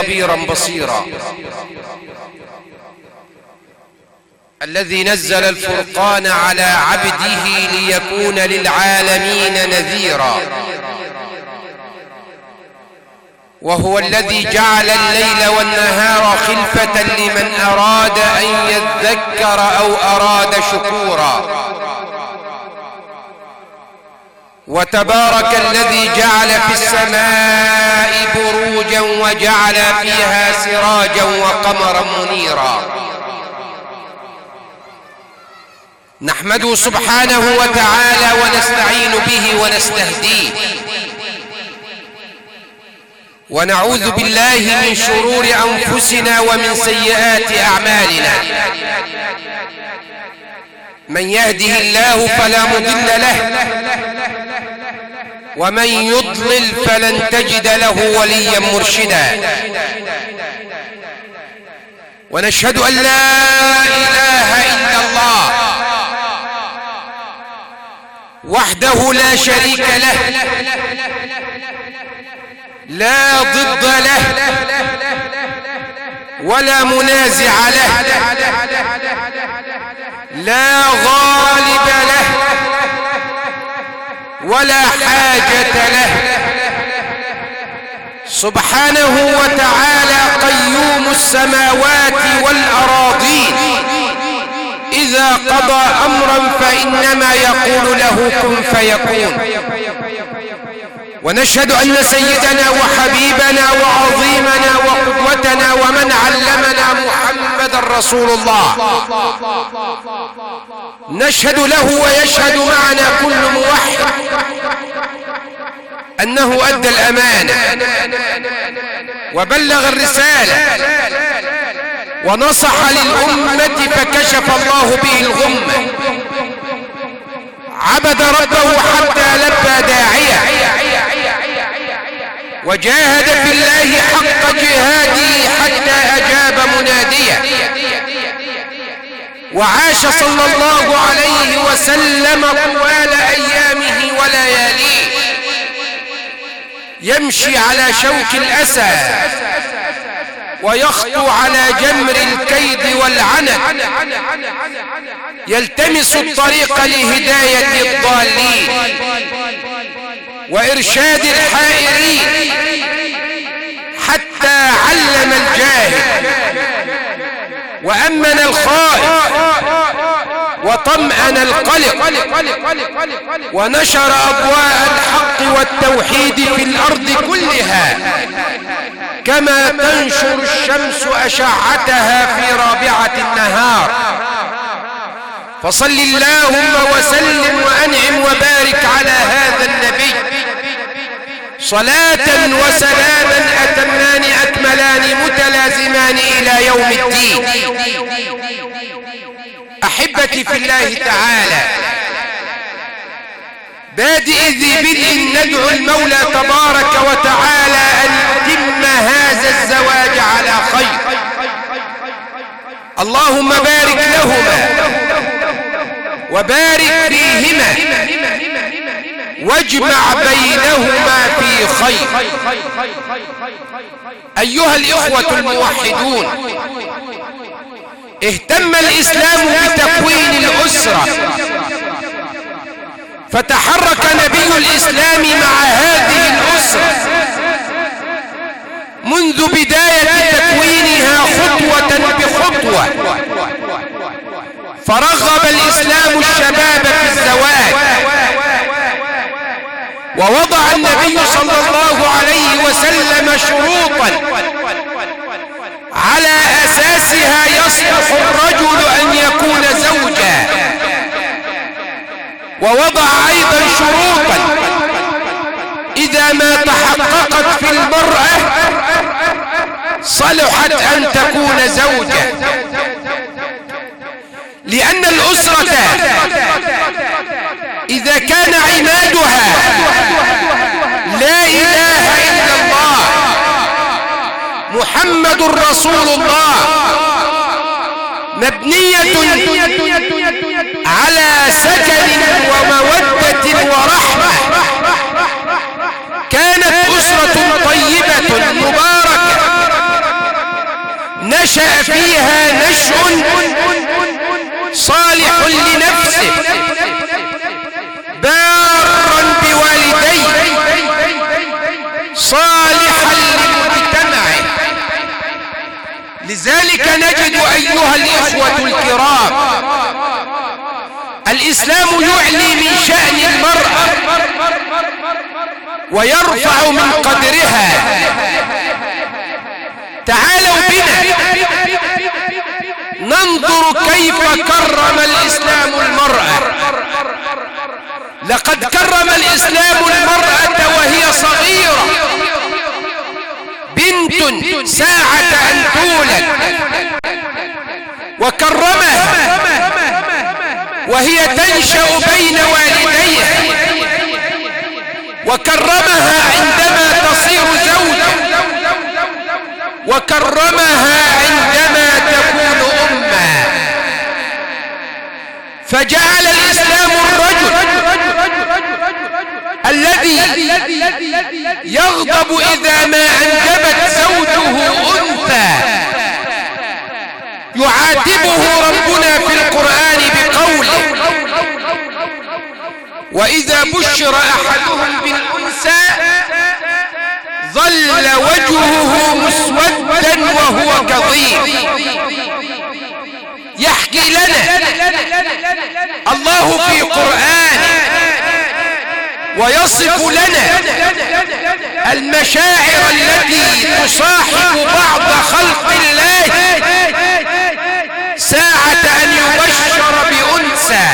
خبيرا بصيرا. الذي نزل الفرقان على عبده ليكون للعالمين نذيرا، وهو الذي جعل الليل والنهار خلفة لمن أراد أن يذكر أو أراد شكورا. وتبارك الذي جعل في السماء بروجا وجعل فيها سراجا وقمرا منيرا. نحمده سبحانه وتعالى ونستعين به ونستهديه، ونعوذ بالله من شرور أنفسنا ومن سيئات أعمالنا. من يهده الله فلا مضل له، ومن يضلل فلن تجد له وليا مرشدا. ونشهد أن لا إله إلا الله وحده لا شريك له، لا ضد له ولا منازع له، لا غالب له ولا حاجة له. سبحانه وتعالى قيوم السماوات والأراضين، إذا قضى أمرا فإنما يقول له كن فيكون. ونشهد أن سيدنا وحبيبنا وعظيمنا وقدوتنا ومن علمنا محمد رسول الله. نشهد له ويشهد معنا كل موحد أنه أدى الأمانة وبلغ الرسالة ونصح للأمة فكشف الله به الغمة. عبد ربه حتى لبى داعية، وجاهد في الله حق جهاده حتى أجاب منادية. وعاش صلى الله عليه وسلم طوال أيامه ولياليه يمشي على شوك الأسى ويخطو على جمر الكيد والعنت، يلتمس الطريق لهداية الضالين وإرشاد الحائرين، حتى علم الجاهل وأمن الخائف وطمأن القلق، ونشر أضواء الحق والتوحيد في الأرض كلها كما تنشر الشمس أشعتها في رابعة النهار. فصل اللهم وسلم وأنعم وبارك على هذا النبي صلاة وسلاما أتمان أكملان متلازمان إلى يوم الدين. أحبتي في الله تعالى، بادئ ذي بدء ندعو المولى تبارك وتعالى أن يتم هذا الزواج على خير. اللهم بارك لهما وبارك فيهما واجمع بينهما في خير. أيها الإخوة الموحدون، اهتم الإسلام بتكوين الأسرة، فتحرك نبي الإسلام مع هذه الأسرة منذ بداية تكوينها خطوة بخطوة. فرغب الإسلام الشباب في الزواج، ووضع النبي صلى الله عليه وسلم شروطا على أساسها يصلح الرجل أن يكون زوجا، ووضع أيضا شروطا إذا ما تحققت في المرأة صلحت أن تكون زوجة. لأن الأسرة إذا كان عمادها لا إله إلا الله محمد رسول الله مبنية على سكن ومودة ورحمة، كانت أسرة طيبة مباركة نشأ فيها نشء صالح لنفسه بارا بوالديه صالحا لمجتمعه. لذلك نجد أيها الإخوة الكرام الإسلام يعلي من شأن المرأة ويرفع من قدرها. تعالوا بنا ننظر كيف كرم الإسلام المرأة. لقد كرم الإسلام المرأة وهي صغيرة، بنت ساعة أن تولد، وكرمها وهي تنشأ بين والديها، وكرمها عندما تصير زوجة، وكرمها عندما تكون أمها. فجعل الإسلام الرجل الذي يغضب إذا ما أنجبت زوجه أنثى يعاتبه ربنا في القرآن بقوله: وإذا بشر أحدهم بالأنثى ظل وجهه مسودا وهو كظيم. يحكي لنا الله في قرآنه ويصف لنا المشاعر التي تصاحب بعض خلق الله ساعة أن يبشر بأنثى.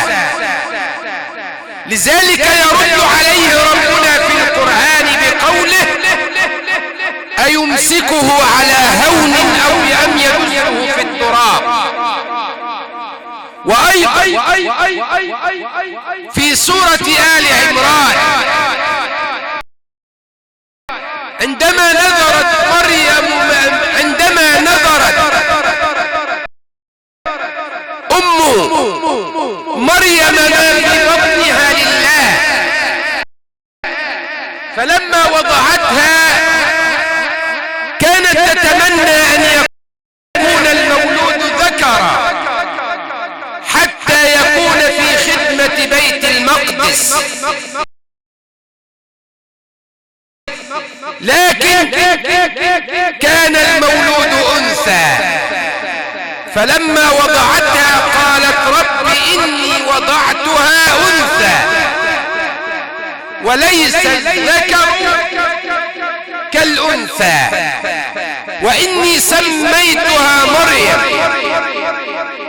لذلك يرد عليه ربنا في القرآن بقوله: أيمسكه على هون أو أم يدسه في التراب. وأيضا في سورة آل عمران عندما نظرت مريم ما في بطنها لله، فلما وضعتها كانت تتمنى أن يكون المولود ذكرا حتى يكون في خدمة بيت المقدس، لكن كان المولود أنثى. فلما وضعتها قالت: رب إني وضعتها أنثى وليس الذكر كالأنثى وإني سميتها مريم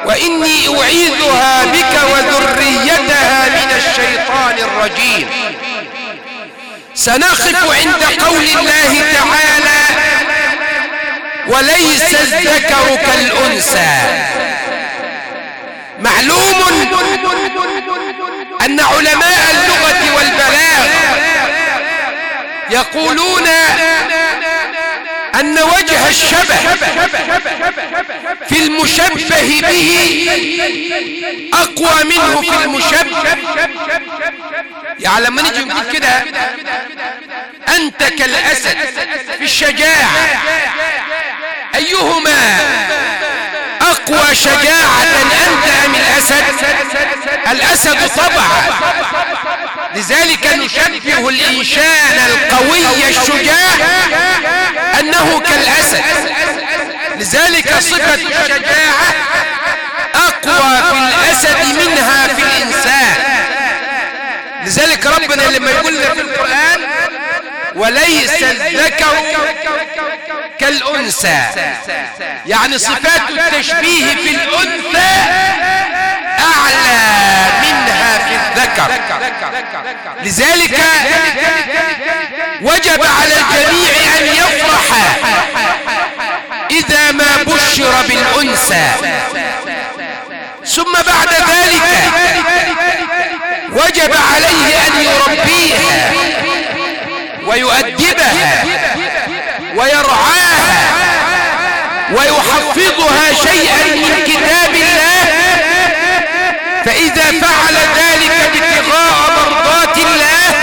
وإني أعيذها بك وذريتها من الشيطان الرجيم. سنقف عند قول الله تعالى: وليس الذكر كالأنثى. معلوم أن علماء اللغة والبلاغة يقولون أن وجه الشبه في المشبه به أقوى منه في المشبه. يعني لما نيجي نقول كده أنت كالأسد في الشجاعة، أيهما أقوى شجاعة أنت أم الأسد؟ الأسد طبعا. لذلك نشبه الإنسان القوي الشجاع أنه كالأسد. لذلك صفة الشجاعة أقوى في الأسد منها في الإنسان. لذلك ربنا لما يقول لنا في القرآن: وليس الذكر كالأنثى، يعني صفات التشبيه في الأنثى أعلى منها في الذكر. لذلك وجب على الجميع أن يفرح إذا ما بشر بالأنثى، ثم بعد ذلك وجب عليه أن يربيها ويؤدبها ويرعاها ويحفظها شيئا من كتاب الله، فإذا فعل ذلك ابتغاء مرضات الله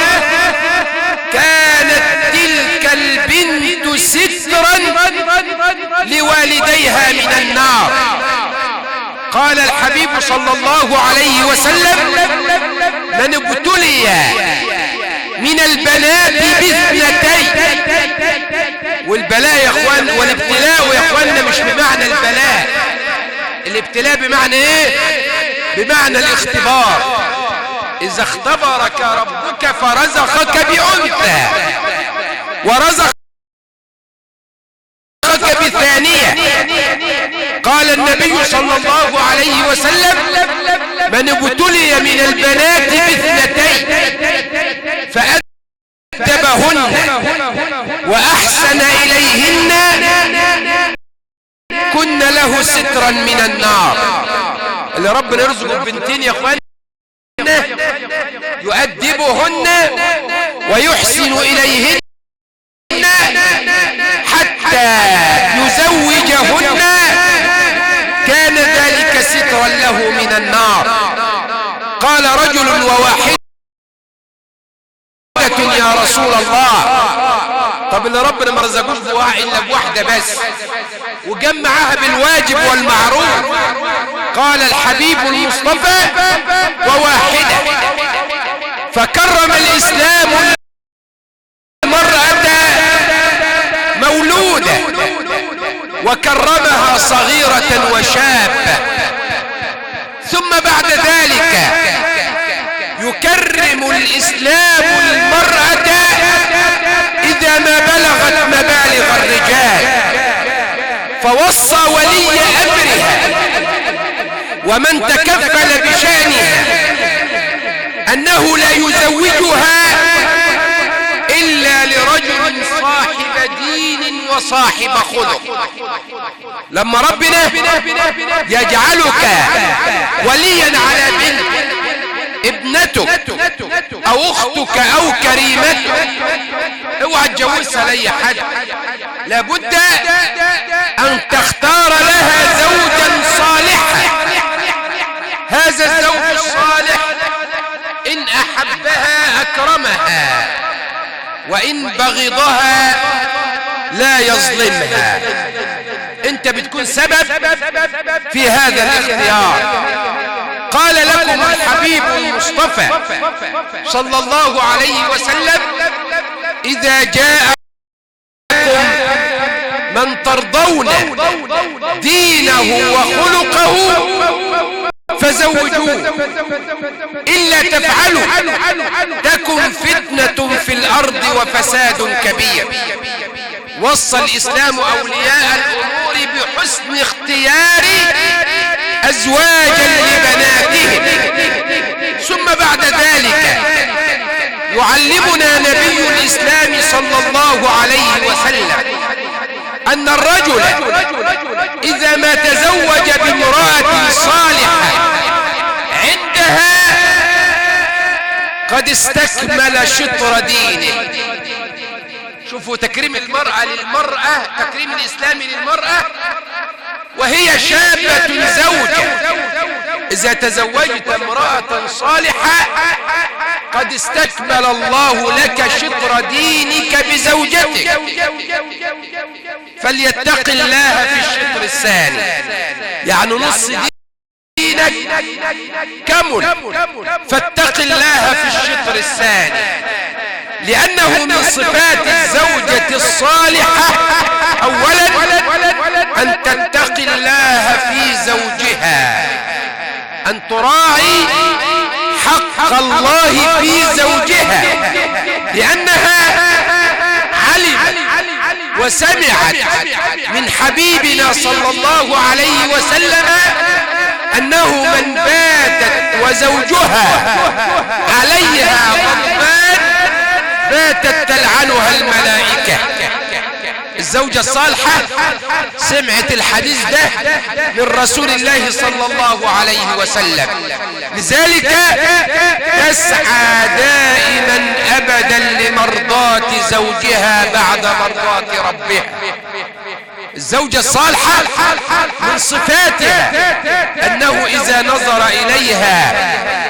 كانت تلك البنت سترا لوالديها من قال الحبيب صلى الله عليه وسلم: من ابتلي من البلاء باثنتين. والبلاء يا اخوان، والابتلاء يا اخواننا مش بمعنى البلاء. الابتلاء بمعنى ايه؟ بمعنى الاختبار. اذا اختبرك ربك فرزقك بأنثى ورزقك بثانية. قال النبي صلى الله عليه وسلم: من ابتلي من البنات باثنتين فأدبهن وأحسن إليهن كن له سترا من النار. اللي ربنا يرزقه بنتين يا اخوان يؤدبهن ويحسن إليهن حتى يزوجهن كان ذلك سترا له من النار. قال رجل وواحدة يا رسول الله، طب اللي ربنا ما رزقوش إلا بواحدة بس وجمعها بالواجب والمعروف. قال الحبيب المصطفى: وواحدة. فكرم الإسلام المرأة مولودة وكرمها صغيرة وشابة، ثم بعد ذلك يكرم الإسلام المرأة إذا ما بلغت مبالغ الرجال، فوصى ولي أمرها ومن تكفل بشأنها أنه لا يزوجها إلا لرجل صاحب دين وصاحب خلق. لما ربنا يجعلك وليا على بنت ابنتك أو أختك أو كريمتك، اوعى تجوزها لأي حد، لابد أن تختار لها زوجا صالحا. هذا الزوج الصالح إن أحبها أكرمها وإن بغضها لا يظلمها. أنت بتكون سبب في هذا الاختيار. قال لكم الحبيب المصطفى صلى الله عليه وسلم: إذا جاءكم من ترضون دينه وخلقه فزوجوه، إلا تفعلوا تكن فتنة في الأرض وفساد كبير. وصى الإسلام أولياء الأمور بحسن اختيار أزواجا لبناتهم. ثم بعد ذلك يعلمنا نبي الإسلام صلى الله عليه وسلم أن الرجل إذا ما تزوج بامرأة صالحة عندها قد استكمل شطر دينه. شوفوا تكريم المرأة للمرأة، تكريم الإسلام للمرأة وهي شابة زوجة. إذا تزوجت امرأة صالحة قد استكمل الله لك شطر دينك بزوجتك، فليتق الله في الشطر الثاني، يعني نص دينك كمل، فاتق الله في الشطر الثاني، لأنه من صفات الزوجة الصالحة أولا أن تتقي الله في زوجها، أن تراعي حق الله في زوجها، لأنها علمت وسمعت من حبيبنا صلى الله عليه وسلم أنه من باتت وزوجها عليها غضبان باتت تلعنها الملائكة. الزوجة الصالحة سمعت الحديث ده من رسول الله صلى الله عليه وسلم، لذلك تسعى دائما أبدا لمرضاة زوجها بعد مرضاة ربها. الزوجة الصالحة من صفاتها أنه إذا نظر إليها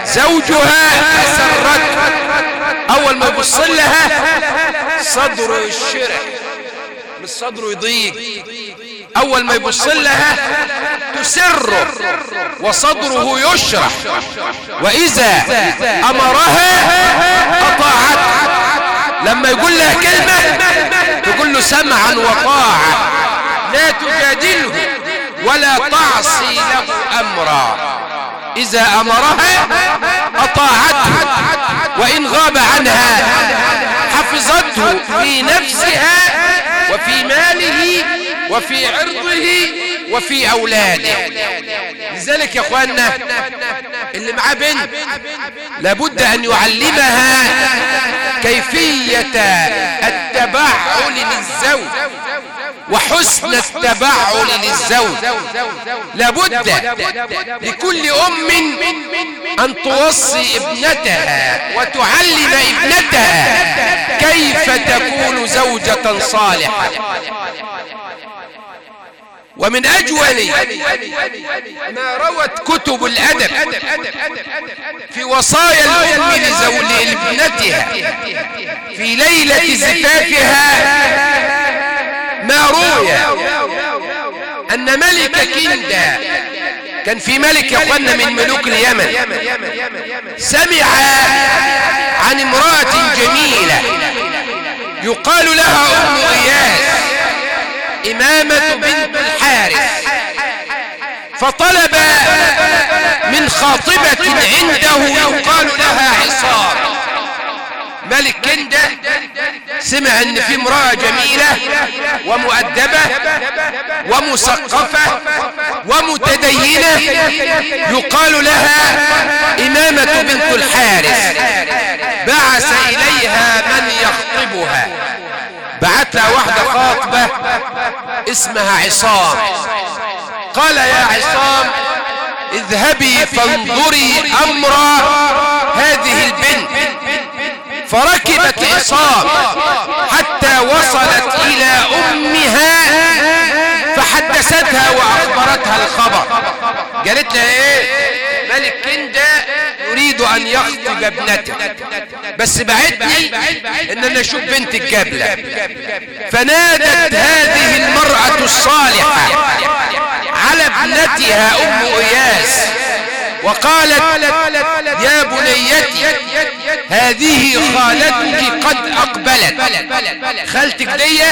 زوجها أسرته، أول ما يبص لها صدره يشرح مش صدره يضيق، أول ما يبص لها تسره وصدره يشرح، وإذا أمرها أطاعته. لما يقول لها كلمة تقول له سمعا وطاعة، لا تجادله ولا تعصي له أمرا. إذا أمرها أطاعته، وإن غاب عنها حفظته في نفسها وفي ماله وفي عرضه وفي أولاده. لذلك يا أخوانا اللي معاه بنت لابد أن يعلمها كيفية التبعل للزوج وحسن التبعل للزوج. لابد لكل أم أن توصي ابنتها وتعلم ابنتها كيف تكون زوجة صالحة. ومن أجول ما روت كتب الأدب في وصايا الأم لابنتها في ليلة زفافها ما روي أن ملك كندا، كان في ملك يا اخوانا من ملوك اليمن، سمع عن امرأة جميلة يقال لها أم إياس إمامة بنت الحارث، فطلب من خاطبة عنده يقال لها عصام. ملك كندا سمع ان في امرأة جميلة ومؤدبة ومثقفة ومتدينة يقال لها إمامة بنت الحارث، بعث إليها من يخطبها، بعت لها واحدة خاطبة اسمها عصام. قال يا عصام اذهبي فانظري أمر هذه البنت. فركبت عصام حتى وصلت إلى أمها فحدثتها وأخبرتها الخبر. قالت لها ايه؟ ملك كندا يريد أن يخطب ابنته، بس بعتني إن أنا أشوف بنتك قبله. فنادت هذه المرأة الصالحة على ابنتها أم إياس وقالت يا بنيتي هذه خالتك قد أقبلت، خالتك دي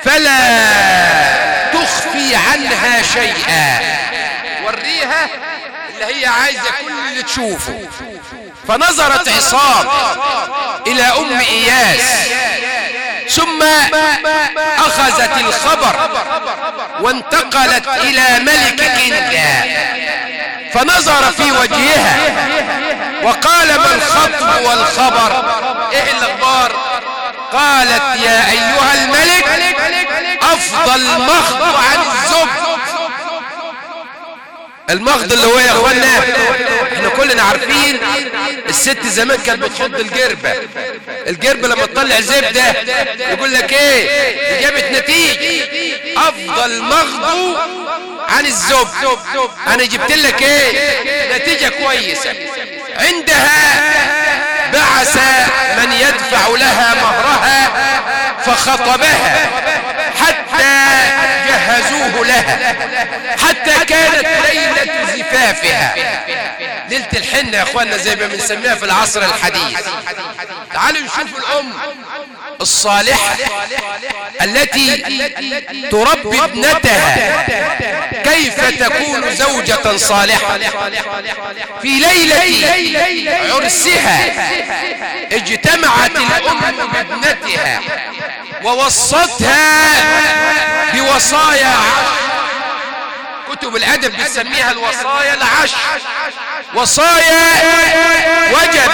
فلا تخفي عنها شيئا، وريها اللي هي عايزة كل اللي تشوفه. فنظرت عصام إلى أم إياس ثم أخذت الخبر وانتقلت إلى ملك كندا، فنظر في وجهها وقال ما الخطب والخبر؟ ايه الاخبار؟ قالت يا ايها الملك افضل مخض عن الزبد. المخض اللي هو يا اخوانا احنا كلنا عارفين الست زمان كانت بتخض الجربة لما تطلع زبدة يقول لك ايه دي جابت نتيجة. افضل مخض عن الزبد، انا جبت لك ايه نتيجة كويسة. عندها بعث من يدفع لها مهرها فخطبها حتى جهزوه لها، حتى كانت ليلة زفافها، ليلة الحنة يا اخوانا زي ما بنسميها في العصر الحديث. تعالوا نشوف الام الصالحة التي تربي ابنتها كيف تكون زوجة صالحة. في ليلة عرسها اجتمعت الأم بابنتها ووصتها بوصايا عشر. كتب الأدب بتسميها الوصايا العشر، وصايا وجب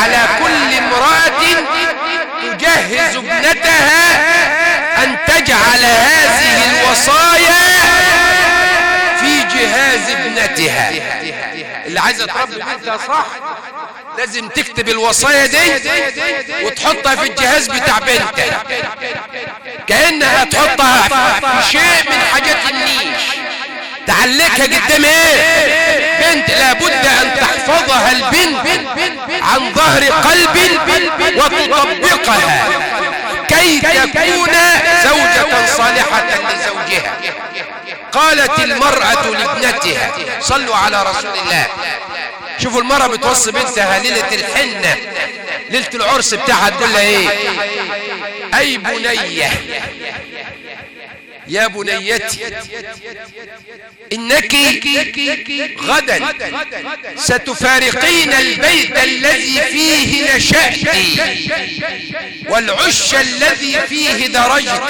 على كل امرأة تجهز ابنتها أن تجعل هذه الوصايا في جهاز ابنتها. اللي عايزة تربي بنتها صح لازم تكتب الوصايا دي وتحطها في الجهاز بتاع بنتها، كأنها تحطها في شيء من حاجات النيش، تعلقها قدام ايه بنت. لابد ان تحفظها البنت عن ظهر قلب وتطبقها كي تكون زوجة صالحة لزوجها. قالت المرأة لابنتها، صلوا على رسول الله. شوفوا المرأة بتوصي بنتها ليلة الحنة، ليلة العرس بتاعها، تقول لها ايه؟ اي بنية، يا بنيتي إنك غدا ستفارقين البيت الذي فيه نشأت والعش الذي فيه درجت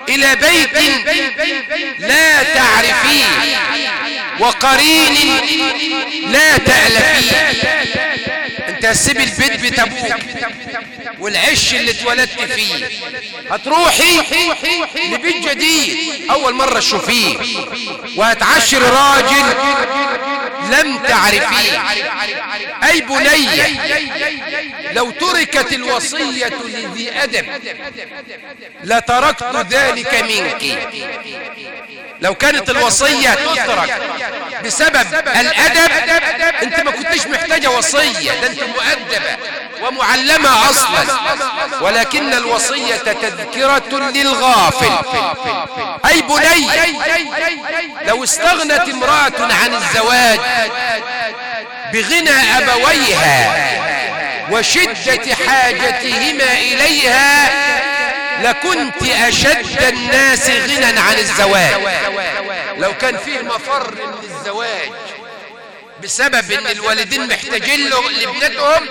إلى بيت لا تعرفين وقرين لا تألفين. انت هتسيب البيت بتابوك والعش اللي اتولدت فيه، هتروحي لبيت جديد اول مرة تشوفيه، وهتعشر راجل لم تعرفيه. اي بنية لو تركت الوصية لذي ادب لتركت ذلك منك. لو كانت الوصية تترك بسبب الادب انت ما كنتش محتاجة وصية، ده انت مؤدبة ومعلمة اصلا، ولكن الوصية تذكرة للغافل. اي بني لو استغنت امرأة عن الزواج بغنى ابويها وشدة حاجتهما اليها لكنت اشد الناس غنى عن الزواج. لو كان فيه مفر من الزواج بسبب ان الوالدين محتاجين له لابنتهم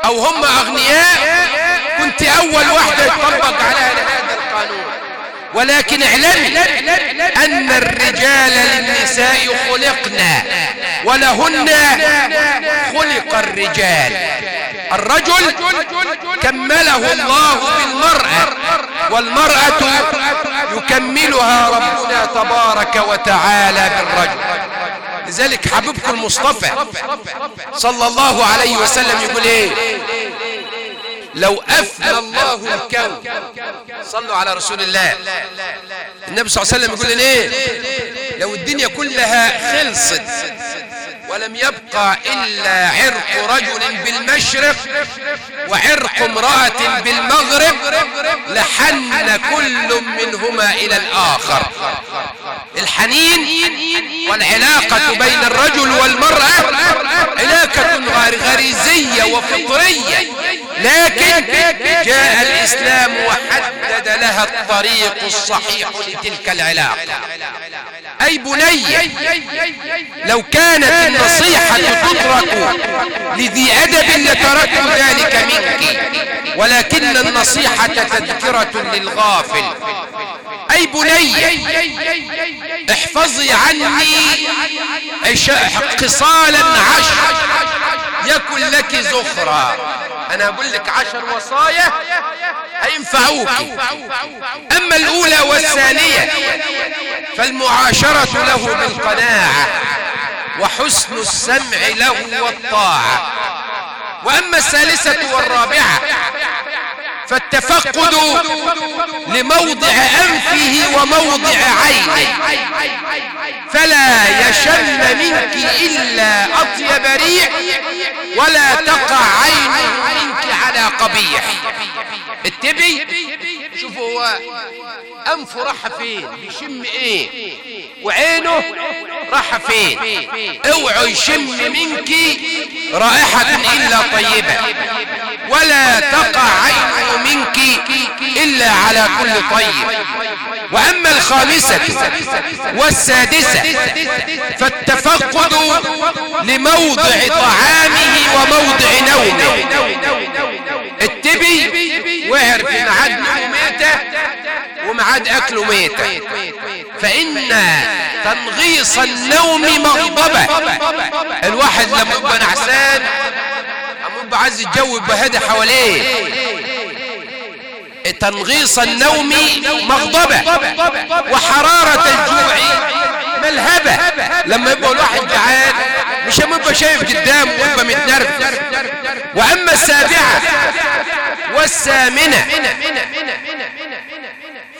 او هم اغنياء كنت اول واحدة يطبق عليها هذا القانون. ولكن اعلمي ان الرجال للنساء خلقنا ولهن خلق الرجال. الرجل كمله الله بالمرأة، والمرأة يكملها ربنا تبارك وتعالى بالرجل. لذلك حبيبكم المصطفى صلى الله عليه وسلم يقول ايه؟ لو أفنى الله الكون، صلوا على رسول الله، النبي صلى الله عليه وسلم يقول ايه؟ لو الدنيا كلها خلصت ولم يبقى إلا عرق رجل بالمشرق وعرق امرأة بالمغرب لحن كل منهما إلى الآخر. الحنين والعلاقة بين الرجل والمرأة علاقة غريزية وفطرية، لكن جاء الإسلام وحدد لها الطريق الصحيح لتلك العلاقة. أي بني لو كانت النصيحة تترك لذي أدب لتركت ذلك منك، ولكن النصيحة تذكرة للغافل. أي بني احفظي عني خصالا 10 يكن لك زخرا. أنا أقول لك 10 وصايا هينفعوك. أما الأولى والثانية فالمعاشرة له بالقناعة وحسن السمع له والطاعة. وأما الثالثة والرابعة فالتفقد لموضع أنفه وموضع عينه، فلا يشم منك إلا أطيب ريح ولا تقع عينه منك على قبيح. اتبي شوفوا هو أنفه راح فين، بيشم ايه، وعينه راح فين. اوعوا يشم منك رائحة إلا طيبة، ولا تقع عينه منك إلا على كل طيب. وأما الخامسة والسادسة فالتفقد لموضع طعامه وموضع نومه. اتبي واعرف ميعاد نومه ميتة وميعاد أكله ميتة، فإن تنغيص النوم مغضبة. الواحد لما يبقى نعسان أما يبقى عايز يتجوب بهدى حواليه. تنغيص النوم مغضبة وحرارة الجوع ملهبة. لما يبقى الواحد جعان مش يبقى شايف قدامه ويبقى متنرفز. وأما السابعة والثامنة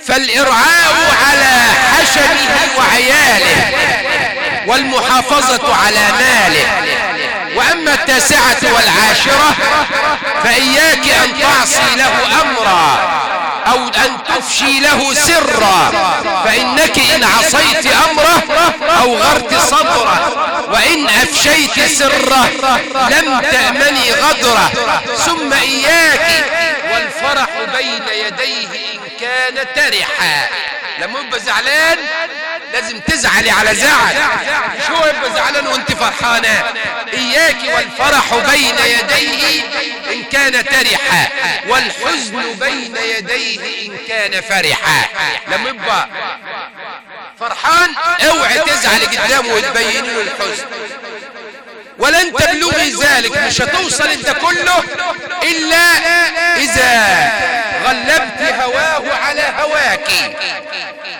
فالإرعاء على حشمه وعياله والمحافظة على ماله. وأما التاسعة والعاشرة فإياك أن تعصي له أمرا أو أن تفشي له سرا، فإنك إنك إن عصيت أمره أوغرت صدره، وإن أفشيت سره لم تأمني غدره. ثم إياك والفرح بين يديه إن كان ترحا. لما يبقى زعلان لازم تزعلي على زعل، شو يبقى زعلان وانت فرحانة؟ إياك والفرح بين يديه إن كان ترحا، والحزن بين يديه إن كان فرحا. لما يبقى فرحان اوعي تزعل قدامه وتبين له الحزن، ولن تبلغي ذلك، مش هتوصل انت كله الا اذا غلبت هواه على هواك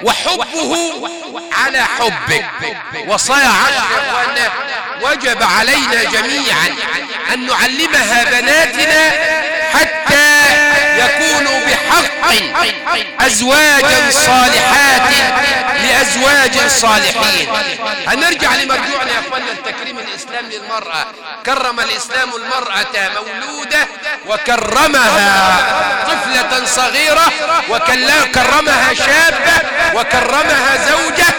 وحبه على حبك. وصايا عشر وجب علينا جميعا ان نعلمها بناتنا حتى يكونوا بحق ازواجا صالحات لازواج صالحين. هنرجع لمرجوعنا يا اخوانا التكريم الاسلام للمرأة. كرم الاسلام المرأة مولودة، وكرمها طفلة صغيرة، وكرمها شابة، وكرمها زوجة،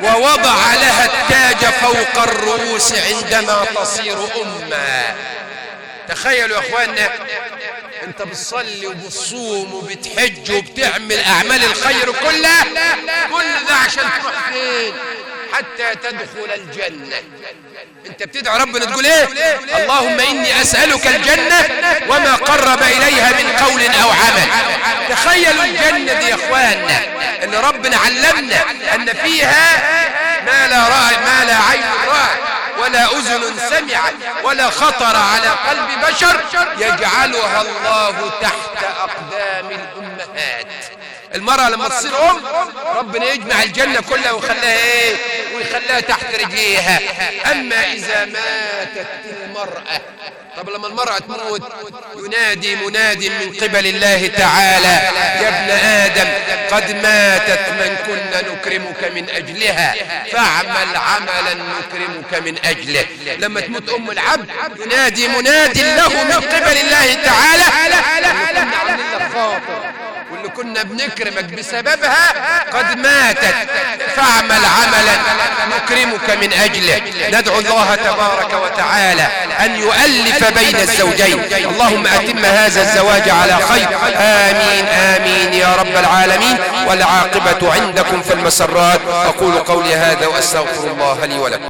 ووضع لها التاج فوق الرؤوس عندما تصير أمة. تخيلوا يا اخوانا انت بتصلي وبتصوم وبتحج وبتعمل اعمال الخير كلها، كل ده عشان تروح فين؟ حتى تدخل الجنة. انت بتدعو ربنا تقول ايه؟ اللهم اني اسألك الجنة وما قرب اليها من قول او عمل. تخيلوا الجنة دي يا اخوانا اللي ربنا علمنا ان فيها ما لا عين رأت ولا أذن سمعت ولا خطر على قلب بشر، يجعلها الله تحت أقدام الأمهات. المرأة لما تصير أم ربنا يجمع الجنة كلها ويخليها إيه؟ ويخليها تحت رجليها. أما إذا ماتت المرأة، طب لما المرأة تموت ينادي مناد من قبل الله تعالى: يا ابن آدم قد ماتت من كنا نكرمك من أجلها فاعمل عملا نكرمك من أجله. لما تموت أم العبد ينادي مناد له من قبل الله تعالى: واللي كنا بنكرمك بسببها قد ماتت فاعمل عملا نكرمك من أجله. ندعو الله تبارك وتعالى أن يؤلف بين الزوجين. اللهم أتم هذا الزواج على خير، آمين آمين يا رب العالمين. والعاقبة عندكم في المسرات. أقول قولي هذا وأستغفر الله لي ولكم.